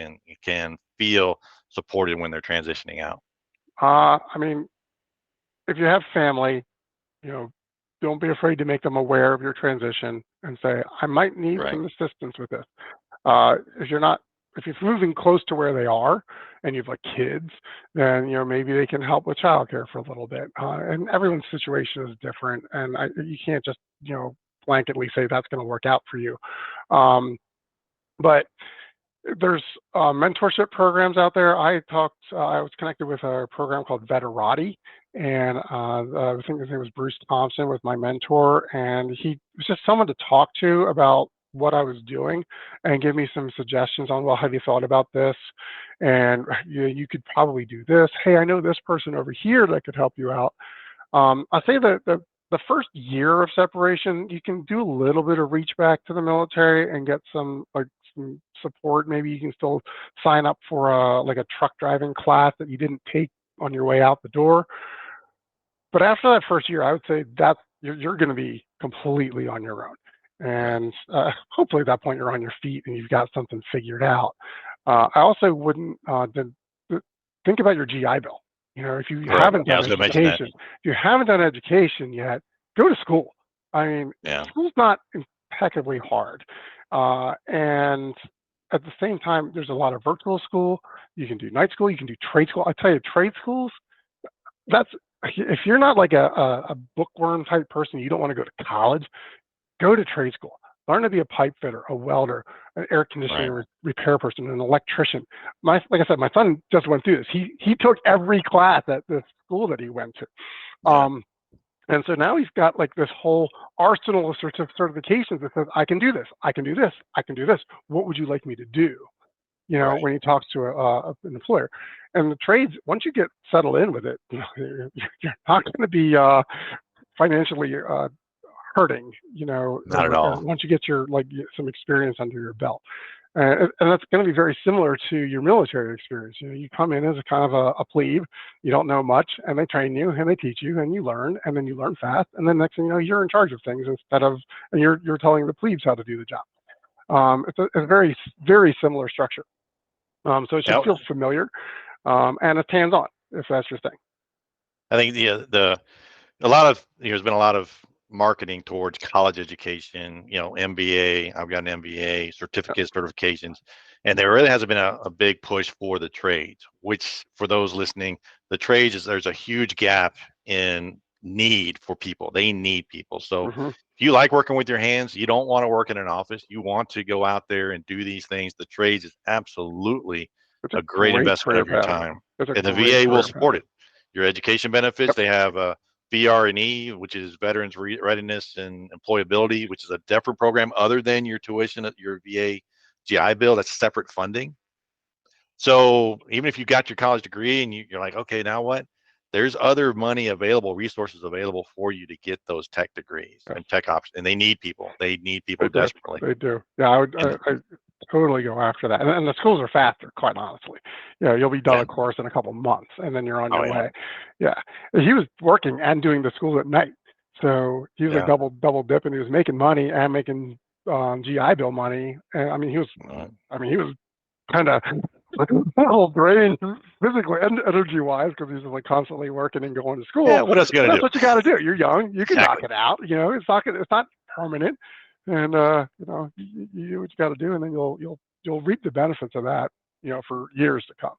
can feel supported when they're transitioning out? I mean, if you have family, you know, don't be afraid to make them aware of your transition and say, I might need Right. some assistance with this. If you're not, if you're moving close to where they are and you have like kids, then, you know, maybe they can help with childcare for a little bit. And everyone's situation is different, and you can't just, you know, blanketly say that's going to work out for you. But there's mentorship programs out there. I was connected with a program called Veterati, and I think his name was Bruce Thompson, was my mentor, and he was just someone to talk to about what I was doing and give me some suggestions on, well, have you thought about this? And you could probably do this. Hey, I know this person over here that could help you out. I say that the first year of separation, you can do a little bit of reach back to the military and get some support. Maybe you can still sign up for a truck driving class that you didn't take on your way out the door. But after that first year, I would say that you're going to be completely on your own. And hopefully at that point you're on your feet and you've got something figured out. I also wouldn't think about your GI Bill. You know, if you Right. haven't Yeah, I done was gonna mention that. education, if you haven't done education yet, go to school. I mean, Yeah. school's not impeccably hard. And at the same time, there's a lot of virtual school. You can do night school. You can do trade school. I tell you, trade schools, that's, if you're not like a bookworm type person, you don't want to go to college, go to trade school. Learn to be a pipe fitter, a welder, an air conditioning Right. repair person, an electrician. Like I said, my son just went through this. He took every class at the school that he went to. Yeah. And so now he's got like this whole arsenal of certifications that says, I can do this, I can do this, I can do this. What would you like me to do? You know, Right. when he talks to an employer. And the trades, once you get settled in with it, you know, you're not going to be financially hurting, you know, Not at all. once you get some experience under your belt. And that's going to be very similar to your military experience. You know, you come in as a kind of a plebe, you don't know much, and they train you and they teach you, and you learn, and then you learn fast, and then next thing you know, you're in charge of things and you're telling the plebes how to do the job. It's a very, very similar structure. So it should Yeah. feel familiar, and it's hands-on if that's your thing. I think a lot of there's been a lot of marketing towards college education, MBA. I've got an MBA, certifications, and there really hasn't been a big push for the trades, which for those listening, there's a huge gap in need for people. They need people. So Mm-hmm. if you like working with your hands, you don't want to work in an office, you want to go out there and do these things. The trades is absolutely It's a a great great investment career of your path. time. It's a And the great VA will career path. support it. Your education benefits, Yep. they have a VR&E, which is Veterans Readiness and Employability, which is a different program other than your tuition at your VA GI Bill. That's separate funding. So even if you got your college degree and you're like, okay, now what? There's other money available, resources available for you to get those tech degrees Yes. and tech options. And they need people. They need people They do. desperately. They do. Yeah, I totally go after that. And the schools are faster, quite honestly. You know, you'll be done Yeah. a course in a couple months, and then you're on your Oh, yeah. way. Yeah. He was working and doing the school at night, so he was like Yeah. double dipping. He was making money and making GI Bill money. And I mean, he was kind of a little drained physically and energy wise because he's just like constantly working and going to school. Yeah. What else you But got to that's do? what you got to do. You're young. You can knock Exactly. it out. You know, it's not permanent. And you know, you do what you got to do, and then you'll reap the benefits of that, you know, for years to come.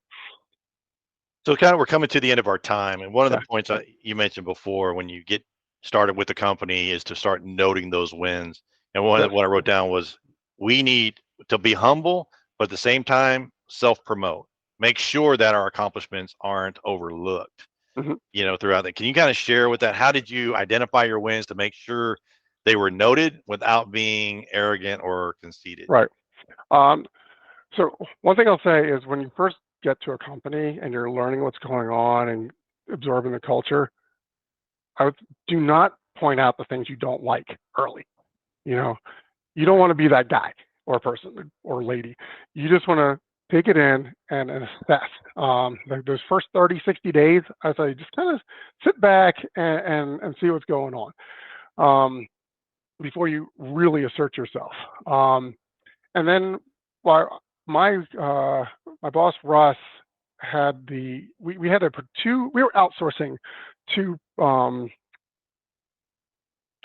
So kind of we're coming to the end of our time. And one of Yeah. the points you mentioned before when you get started with the company is to start noting those wins. And Yes. what I wrote down was we need to be humble, but at the same time, self-promote. Make sure that our accomplishments aren't overlooked, Hmm. throughout that. Can you kind of share with that? How did you identify your wins to make sure they were noted without being arrogant or conceited? Right. So one thing I'll say is when you first get to a company and you're learning what's going on and absorbing the culture, do not point out the things you don't like early. You know, you don't want to be that guy or person or lady. You just want to take it in and assess. Those first 30, 60 days, I say, just kind of sit back and see what's going on before you really assert yourself. And then my boss, Russ, had we had we were outsourcing two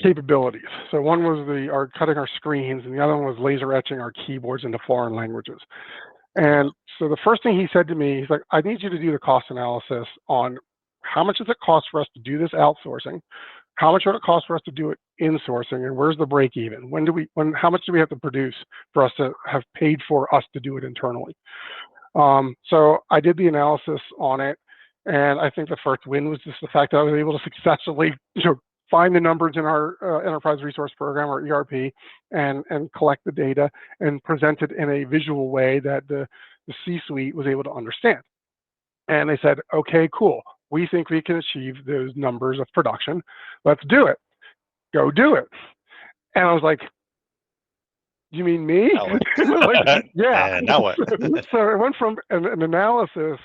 capabilities. So one was our cutting our screens, and the other one was laser etching our keyboards into foreign languages. And so the first thing he said to me, he's like, I need you to do the cost analysis on how much does it cost for us to do this outsourcing? How much would it cost for us to do it insourcing? And where's the break even? How much do we have to produce for us to have paid for us to do it internally? So I did the analysis on it. And I think the first win was just the fact that I was able to successfully, find the numbers in our enterprise resource program, or ERP, and collect the data and present it in a visual way that the C-suite was able to understand. And they said, okay, cool. We think we can achieve those numbers of production. Let's do it. Go do it. And I was like, you mean me? Like, yeah. And now what? So it went from an analysis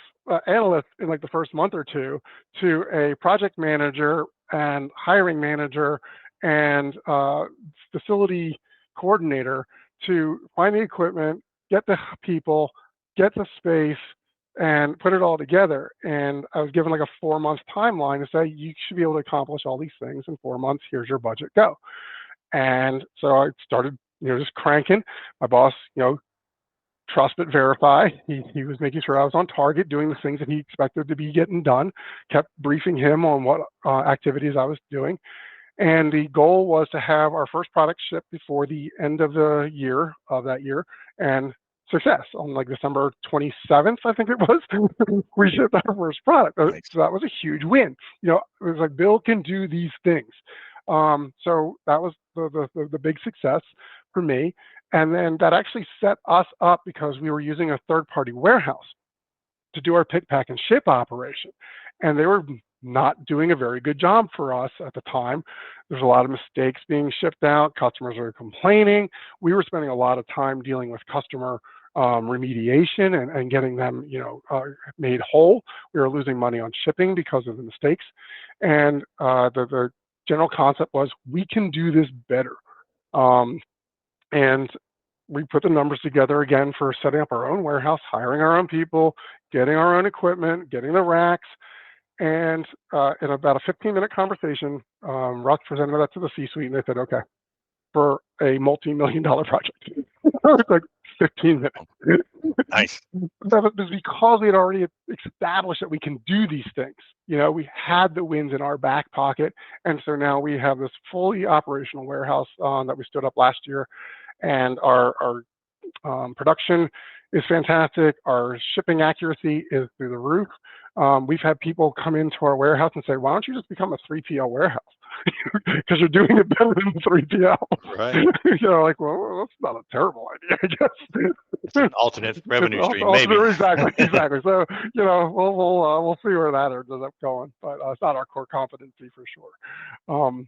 analyst in like the first month or two to a project manager and hiring manager and facility coordinator to find the equipment, get the people, get the space, and put it all together. And I was given like a 4-month timeline to say, you should be able to accomplish all these things in 4 months. Here's your budget, go. And so I started, just cranking. My boss, trust but verify. He was making sure I was on target, doing the things that he expected to be getting done, kept briefing him on what activities I was doing. And the goal was to have our first product shipped before the end of that year, and success on like December 27th, I think it was, we shipped our first product. So that was a huge win. It was like, Bill can do these things. So that was the big success for me. And then that actually set us up because we were using a third-party warehouse to do our pick, pack, and ship operation. And they were not doing a very good job for us at the time. There's a lot of mistakes being shipped out. Customers were complaining. We were spending a lot of time dealing with customer remediation and getting them, made whole. We were losing money on shipping because of the mistakes. And the general concept was, we can do this better. And we put the numbers together again for setting up our own warehouse, hiring our own people, getting our own equipment, getting the racks. And in about a 15-minute conversation, Russ presented that to the C-suite, and they said, okay, for a multi-million-dollar project. It's like 15 minutes. Nice. That was because we had already established that we can do these things. We had the wins in our back pocket. And so now we have this fully operational warehouse that we stood up last year. And our production is fantastic. Our shipping accuracy is through the roof. We've had people come into our warehouse and say, why don't you just become a 3PL warehouse? Because you're doing it better than 3PL. Right. Like, well, that's not a terrible idea, I guess. It's an alternate revenue stream, maybe. Exactly. So, we'll see where that ends up going. But it's not our core competency for sure.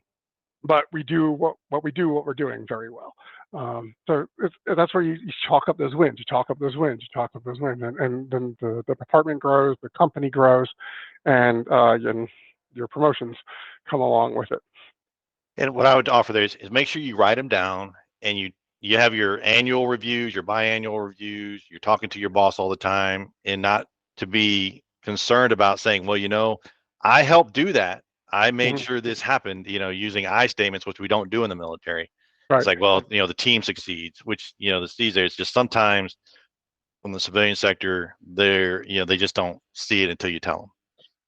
But we do what we're doing very well. So that's where you chalk up those wins. You chalk up those wins. And then the department grows, the company grows, and your promotions come along with it. And what I would offer there is make sure you write them down, and you have your annual reviews, your biannual reviews. You're talking to your boss all the time, and not to be concerned about saying, well, I helped do that. I made sure this happened, using I statements, which we don't do in the military. Right. It's like, well, the team succeeds, which, the C's there. It's just sometimes from the civilian sector, they just don't see it until you tell them.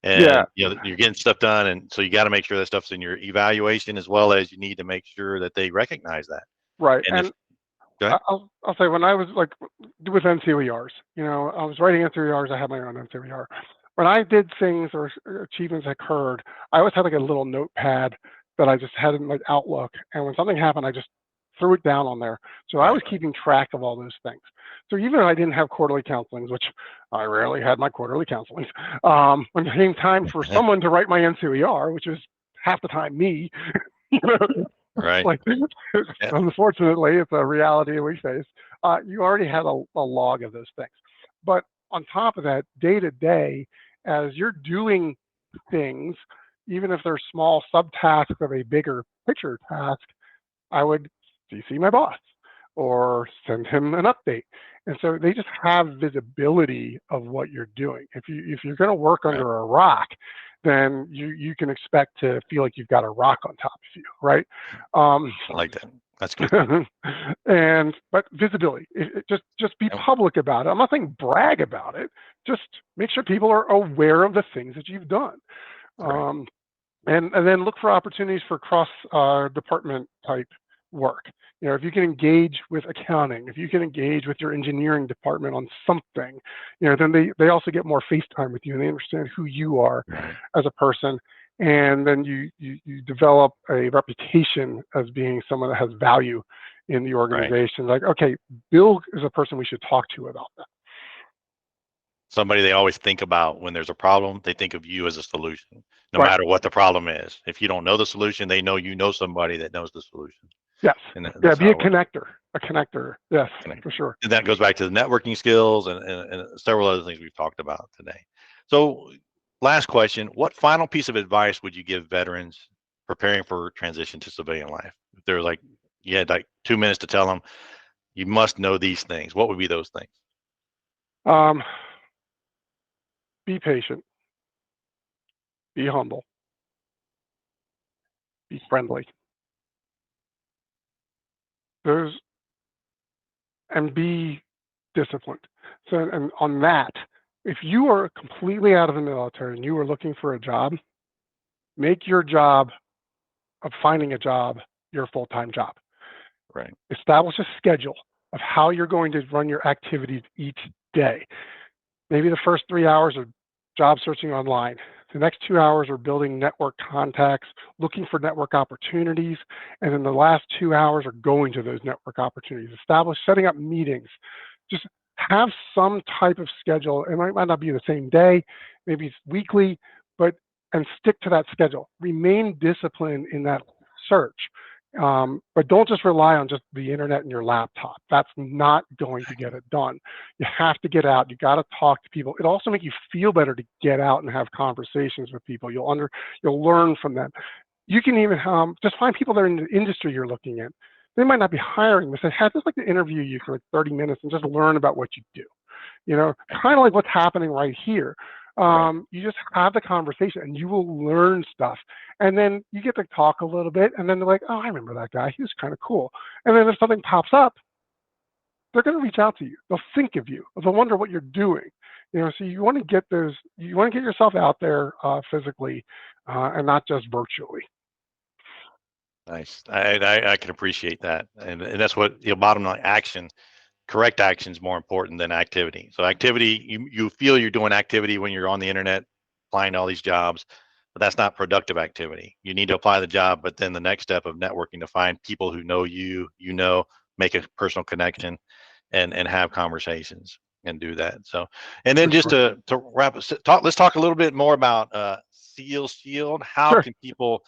And, you're getting stuff done. And so you got to make sure that stuff's in your evaluation, as well as you need to make sure that they recognize that. Right. And I'll say, when I was like with NCOERs, I was writing NCOERs, I had my own NCOER. When I did things or achievements occurred, I always had like a little notepad that I just had in like Outlook. And when something happened, I just threw it down on there. So I was keeping track of all those things. So even if I didn't have quarterly counselings, which I rarely had my quarterly counselings, when it came time for someone to write my NCOER, which was half the time me. You know, Right. like, Yeah. unfortunately, it's a reality we face. You already had a log of those things. But on top of that, day to day, as you're doing things, even if they're small subtasks of a bigger picture task, I would CC my boss or send him an update. And so they just have visibility of what you're doing. If you're going to work Right. under a rock, then you can expect to feel like you've got a rock on top of you, right? I like that. That's good. But visibility, just be Yep. public about it. I'm not saying brag about it. Just make sure people are aware of the things that you've done. Right. And then look for opportunities for cross department type work. You know, if you can engage with accounting, if you can engage with your engineering department on something, you know, then they also get more face time with you and they understand who you are Right. as a person. And then you develop a reputation as being someone that has value in the Right. organization. Like, okay, Bill is a person we should talk to about that. Somebody they always think about when there's a problem, they think of you as a solution, no Right. matter what the problem is. If you don't know the solution, they know you know somebody that knows the solution. Yes. And Yeah, that's be how a it works. connector. A connector. Yes, Connect. for sure. And that goes back to the networking skills and several other things we've talked about today. So, last question: what final piece of advice would you give veterans preparing for transition to civilian life? If they're like, you had like 2 minutes to tell them, you must know these things. What would be those things? Um, be patient. Be humble. Be friendly. Those and be disciplined. So, and on that, if you are completely out of the military and you are looking for a job, make your job of finding a job your full-time job. Right. Establish a schedule of how you're going to run your activities each day. Maybe the first 3 hours are job searching online. The next 2 hours are building network contacts, looking for network opportunities, and then the last 2 hours are going to those network opportunities. Setting up meetings. Just have some type of schedule. It might not be the same day, maybe it's weekly, and stick to that schedule. Remain disciplined in that search. But don't just rely on just the internet and your laptop. That's not going to get it done. You have to get out. You got to talk to people. It also makes you feel better to get out and have conversations with people. You'll learn from them. You can even just find people that are in the industry you're looking at. They might not be hiring, but say, "Hey, I'd just like to interview you for like 30 minutes and just learn about what you do." You know, kind of like what's happening right here. Right. You just have the conversation and you will learn stuff. And then you get to talk a little bit and then they're like, "Oh, I remember that guy. He was kind of cool." And then if something pops up, they're going to reach out to you. They'll think of you. They'll wonder what you're doing. You know, so you want to get yourself out there physically and not just virtually. Nice. I can appreciate that, and that's what the bottom line action. Correct action is more important than activity. So activity, you feel you're doing activity when you're on the internet applying to all these jobs, but that's not productive activity. You need to apply the job, but then the next step of networking to find people who know you, make a personal connection, and have conversations and do that. So, and then For just sure. to wrap up, let's talk a little bit more about SEAL Shield. How Sure. can people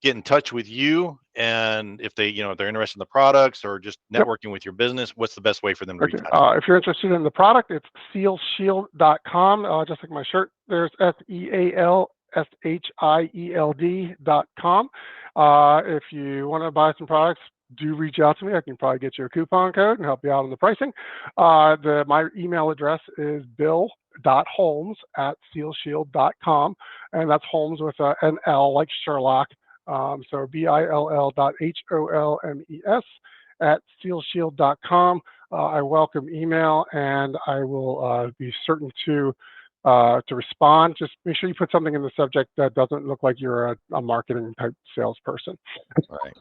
get in touch with you, and if they if they're interested in the products or just Yep. networking with your business, what's the best way for them to Okay. reach out? If you're interested in the product, it's sealshield.com. Just like my shirt, there's SEALSHIELD.com. If you want to buy some products, do reach out to me. I can probably get you a coupon code and help you out on the pricing. My email address is bill.holmes@sealshield.com, and that's Holmes with an L like Sherlock. So bill.holmes@sealshield.com. I welcome email, and I will be certain to respond. Just make sure you put something in the subject that doesn't look like you're a marketing type salesperson. Right.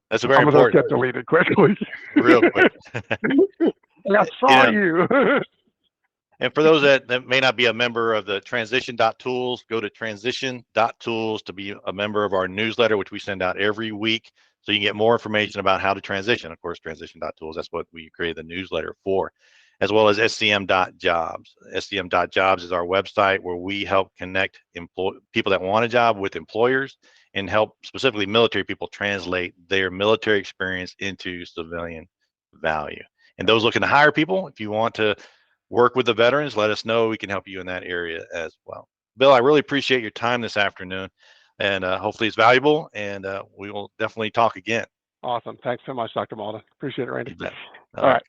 That's very Some of those important. get deleted quickly. Real quick. I saw you. And for those that may not be a member of the transition.tools, go to transition.tools to be a member of our newsletter, which we send out every week. So you can get more information about how to transition. Of course, transition.tools, that's what we created the newsletter for, as well as scm.jobs. scm.jobs is our website where we help connect people that want a job with employers and help specifically military people translate their military experience into civilian value. And those looking to hire people, if you want to work with the veterans, let us know. We can help you in that area as well. Bill, I really appreciate your time this afternoon, and hopefully it's valuable, and we will definitely talk again. Awesome. Thanks so much, Dr. Malden. Appreciate it, Randy. You bet. All right.